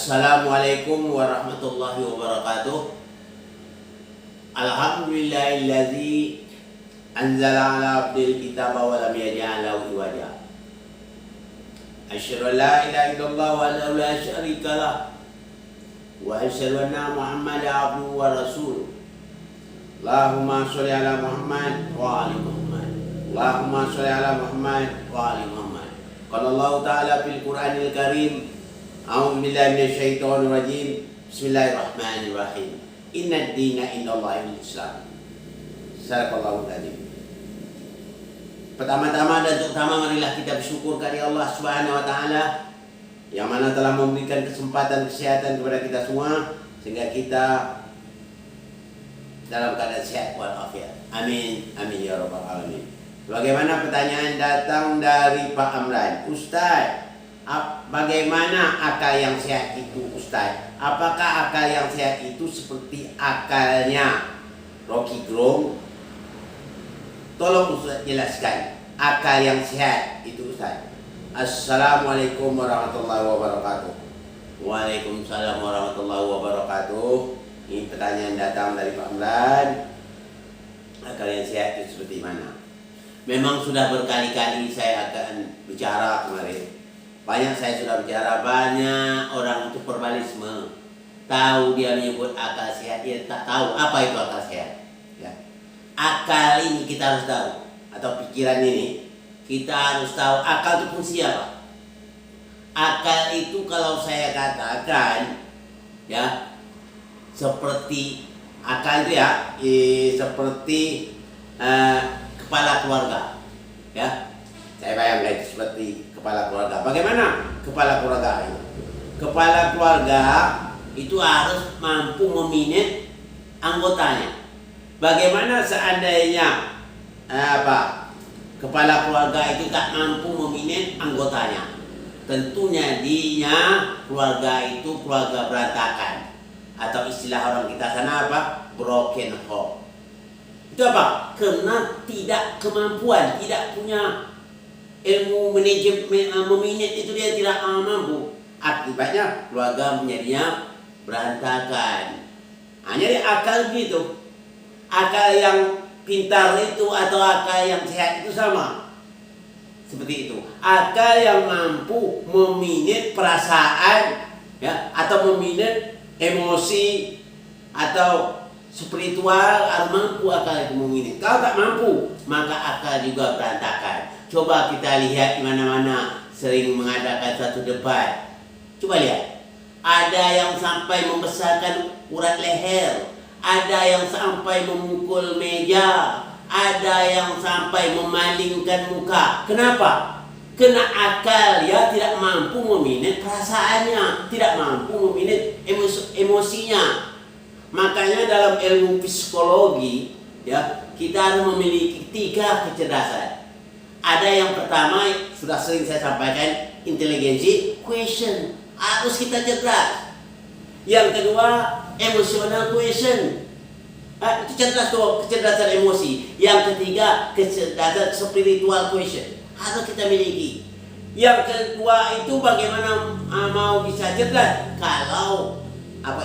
Assalamualaikum warahmatullahi wabarakatuh. Alhamdulillahillazi anzala ala abdil kitaba wa lam yaj'al lahu iwaja. Asyhadu an la ilaha illallah wa la syarika lah. Wa asyhadu anna Muhammadan abduhu wa rasuluh. Allahumma sholli ala Muhammad wa ali Muhammad. Allahumma sholli ala Muhammad wa ali Muhammad. Qala Allah Ta'ala fil Qur'anil Karim. A'udzu billahi minasyaitonir rajim. Bismillahirrahmanirrahim. Innad dina indallahil Islam. Sadaqallahu adzim. Pertama-tama dan terutama marilah kita bersyukur kepada Allah Subhanahu wa taala yang mana telah memberikan kesempatan kesehatan kepada kita semua sehingga kita dalam keadaan sehat walafiat. Amin. Amin ya rabbal alamin. Bagaimana pertanyaan datang dari Pak Amran? Ustaz, bagaimana akal yang sehat itu Ustaz? Apakah akal yang sehat itu seperti akalnya Rocky Gerung? Tolong Ustaz jelaskan akal yang sehat itu Ustaz. Assalamualaikum warahmatullahi wabarakatuh. Waalaikumsalam warahmatullahi wabarakatuh. Ini pertanyaan datang dari Pak Amran. Akal yang sehat itu seperti mana? Memang sudah berkali-kali saya akan bicara kemarin. Banyak saya sudah bicara, banyak orang itu verbalisme. Tahu dia menyebut akal sehat, dia tak tahu apa itu akal sehat. Ya. Akal ini kita harus tahu, atau pikiran ini kita harus tahu akal itu fungsi apa. Akal itu kalau saya katakan, ya seperti akal itu ya, seperti kepala keluarga, ya. Saya bayangkan itu seperti kepala keluarga. Bagaimana kepala keluarga itu? Kepala keluarga itu harus mampu memanage anggotanya. Bagaimana seandainya kepala keluarga itu tak mampu memanage anggotanya? Tentunya keluarga itu keluarga berantakan, atau istilah orang kita sana broken home. Itu apa? Karena tidak kemampuan, tidak punya ilmu manajemen memanage itu, dia tidak mampu. Akibatnya keluarga menjadinya berantakan. Jadi akal gitu. Akal yang pintar itu atau akal yang sehat itu sama. Seperti itu. Akal yang mampu memanage perasaan, ya, atau memanage emosi atau spiritual, harus mampu akal itu memanage. Kalau tak mampu, maka akal juga berantakan. Coba kita lihat di mana-mana sering mengadakan satu debat. Coba lihat. Ada yang sampai membesarkan urat leher, ada yang sampai memukul meja, ada yang sampai memalingkan muka. Kenapa? Kena akal, ya, tidak mampu memanage perasaannya, tidak mampu memanage emosinya. Makanya dalam ilmu psikologi, ya, kita harus memiliki 3 kecerdasan. Ada yang pertama, sudah sering saya sampaikan, inteligensi question, harus kita cerdas. Yang kedua, emotional question, itu cerdas tuh, kecerdasan emosi. Yang ketiga, kecerdasan spiritual question, harus kita miliki. Yang kedua itu bagaimana mau bisa cerdas kalau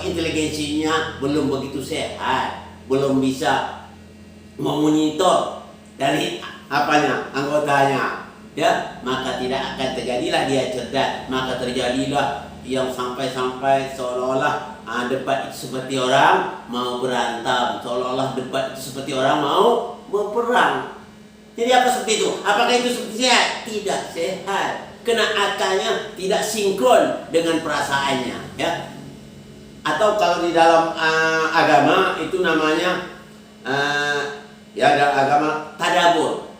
inteligensinya belum begitu sehat, belum bisa memonitor dari anggotanya, ya, maka tidak akan terjadilah dia cerdas. Maka terjadilah yang sampai-sampai seolah-olah debat itu seperti orang mau berantem, seolah-olah debat itu seperti orang mau berperang. Jadi apa seperti itu? Apakah itu seperti sehat? Tidak sehat. Kena akalnya tidak sinkron dengan perasaannya, ya. Atau kalau di dalam agama itu namanya dalam agama tadabur.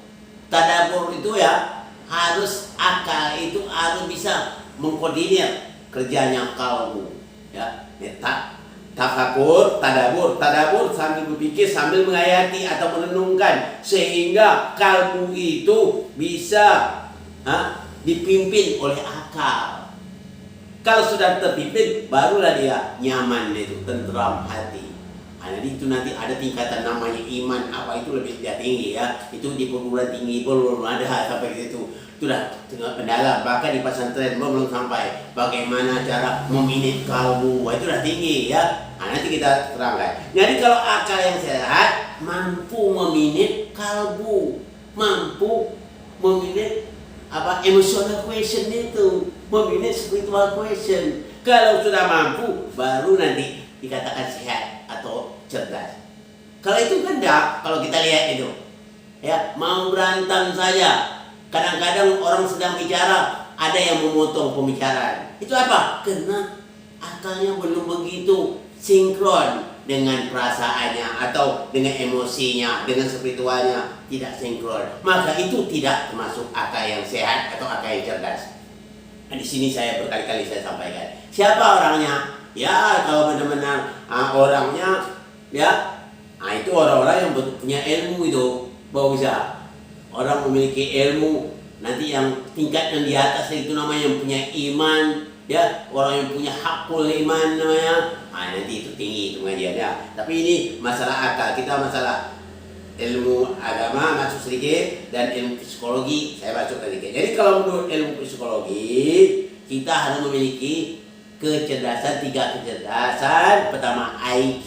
Tadabur itu ya harus akal itu harus bisa mengkoordinir kerjanya kalbu, ya. Tafakur, tadabur sambil berpikir, sambil menghayati atau merenungkan sehingga kalbu itu bisa dipimpin oleh akal. Kalau sudah terpimpin, barulah dia nyaman, itu tentram hati. Jadi itu nanti ada tingkatan namanya iman apa itu lebih tinggi ya. Itu di perguruan tinggi belum ada sampai ke situ. Sudah tengah pendalam, bahkan di pesantren belum sampai bagaimana cara meminit kalbu. Itu udah tinggi ya. Nanti kita terangkan. Jadi kalau akal yang sehat mampu meminit kalbu, mampu meminit emotional question itu, meminit spiritual question. Kalau sudah mampu, baru nanti dikatakan sehat atau cerdas. Kalau itu kan enggak, kalau kita lihat itu, ya mau berantem saja. Kadang-kadang orang sedang bicara, ada yang memotong pembicaraan. Itu apa? Karena akalnya belum begitu sinkron dengan perasaannya atau dengan emosinya, dengan spiritualnya tidak sinkron. Maka itu tidak termasuk akal yang sehat atau akal yang cerdas. Nah, di sini saya berkali-kali saya sampaikan. Siapa orangnya? Ya kalau benar-benar orangnya ya, itu orang-orang yang punya ilmu itu bahwa bisa orang memiliki ilmu nanti yang tingkat yang di atas itu namanya yang punya iman ya, orang yang punya hakul iman namanya. Nanti itu tinggi itu pengajiannya. Tapi ini masalah akal, kita masalah ilmu agama masuk sedikit dan ilmu psikologi saya masuk sedikit. Jadi kalau menurut ilmu psikologi kita harus memiliki kecerdasan, 3 kecerdasan. Pertama IQ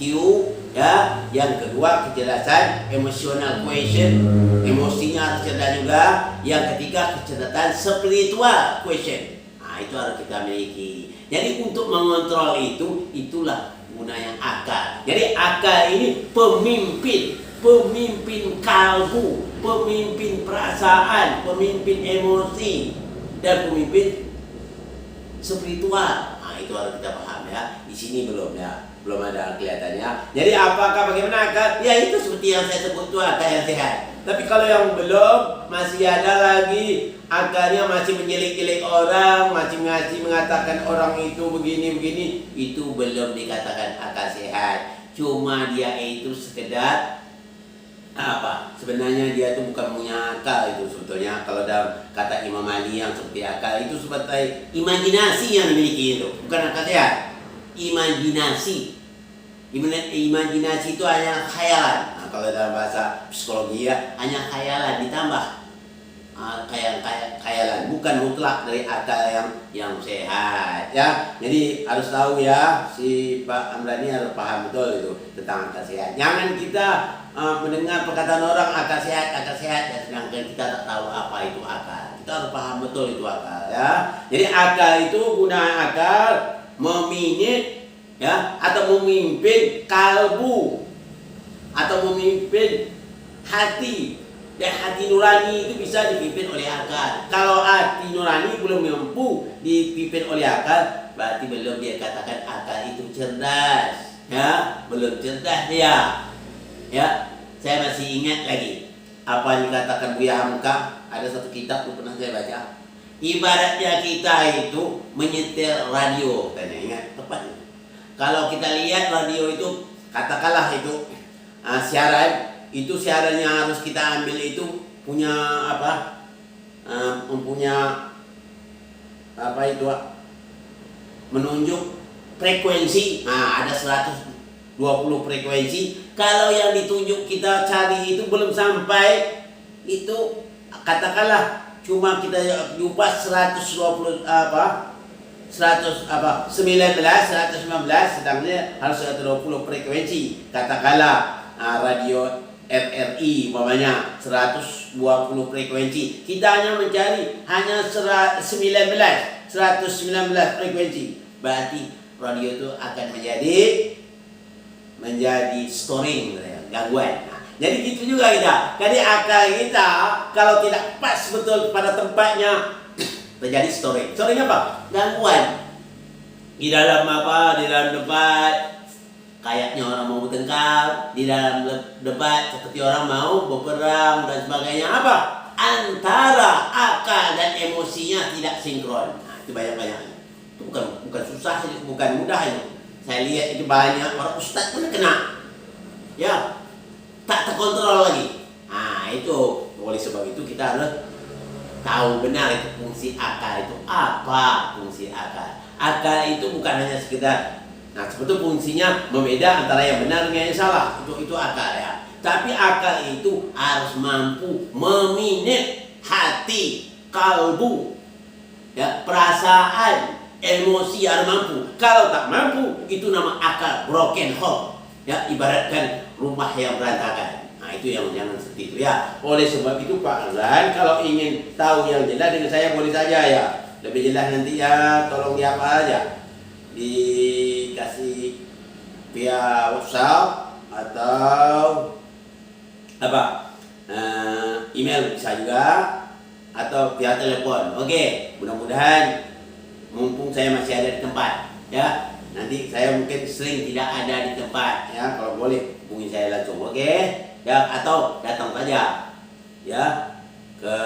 ya, yang kedua kecerdasan emotional question, emosinya harus cerdas juga. Yang ketiga kecerdasan spiritual question. Itu harus kita miliki. Jadi untuk mengontrol itu, itulah gunanya akal. Jadi akal ini pemimpin kalbu, pemimpin perasaan, pemimpin emosi, dan pemimpin spiritual. Itu harus kita paham ya. Di sini belum ya, belum ada kelihatannya. Jadi apakah bagaimana akal? Ya itu seperti yang saya sebut itu akal yang sehat. Tapi kalau yang belum, masih ada lagi akalnya masih menjelik-jelik orang, masih mengatakan orang itu begini-begini, itu belum dikatakan akal sehat. Cuma dia itu sekedar sebenarnya dia itu bukan punya akal itu sebetulnya. Kalau dalam kata Imam Ali yang seperti akal itu seperti imajinasi yang dimiliki itu, bukan akal sehat. Imajinasi itu hanya khayalan. Kalau dalam bahasa psikologi ya, hanya khayalan ditambah khayalan, bukan mutlak dari akal yang sehat ya. Jadi harus tahu ya, si Pak Amrani harus paham betul itu tentang akal sehat. Jangan kita mendengar perkataan orang akal sehat ya, sedangkan kita tak tahu apa itu akal. Kita harus paham betul itu akal ya. Jadi akal itu guna akal meminit ya, atau memimpin kalbu, atau memimpin hati. Dan hati nurani itu bisa dipimpin oleh akal. Kalau hati nurani belum mampu dipimpin oleh akal, berarti belum dia katakan akal itu cerdas ya, belum cerdas dia ya. Saya masih ingat lagi apa yang dikatakan Buya Hamka, ada satu kitab yang pernah saya baca. Ibaratnya kita itu menyetir radio, tanya ingat tepatnya. Kalau kita lihat radio itu, katakanlah itu siaran, itu siaran yang harus kita ambil itu punya mempunyai menunjuk frekuensi. Ada 120 frekuensi. Kalau yang ditunjuk kita cari itu belum sampai, itu katakanlah cuma kita jumpa 119, 119, sedangkan harus 120 frekuensi. Katakanlah radio RRI umpamanya 120 frekuensi. Kita hanya mencari 119 frekuensi. Berarti radio itu akan menjadi storing, gangguan. Jadi gitu juga kita. Jadi akal kita kalau tidak pas betul pada tempatnya, terjadi storing. Storing apa? Gangguan. Di dalam debat kayaknya orang mau bertengkar, di dalam debat seperti orang mau berperang dan sebagainya. Apa? Antara akal dan emosinya tidak sinkron. Itu banyak-banyaknya. Itu bukan susah, bukan mudah itu. Saya lihat itu banyak orang ustaz pun kena. Ya, tak terkontrol lagi. Itu oleh sebab itu kita harus tahu benar itu fungsi akal itu apa. Fungsi akal itu bukan hanya sekedar Nah, seperti fungsinya membeda antara yang benar dengan yang salah. Itu akal ya. Tapi akal itu harus mampu meminit hati, kalbu, ya, perasaan, emosi harus mampu. Kalau tak mampu, itu nama akal broken home. Ya, ibaratkan rumah yang berantakan. Nah, itu yang jangan seperti itu ya. Oleh sebab itu Pak Azlan, kalau ingin tahu yang jelas dengan saya boleh saja ya. Lebih jelas nanti ya, tolong di apa aja. Dikasih via WhatsApp atau apa? Email bisa juga atau via telepon. Oke, mudah-mudahan mumpung saya masih ada di tempat ya. Nanti saya mungkin sering tidak ada di tempat ya. Kalau boleh hubungi saya langsung, oke? Ya, atau datang saja ya ke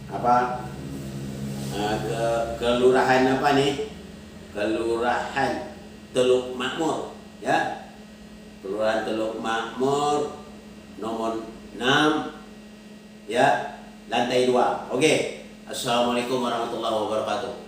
apa? Ke kelurahan apa nih? Kelurahan Teluk Makmur ya. Kelurahan Teluk Makmur nomor 6 ya, lantai 2. Oke. Assalamualaikum warahmatullahi wabarakatuh.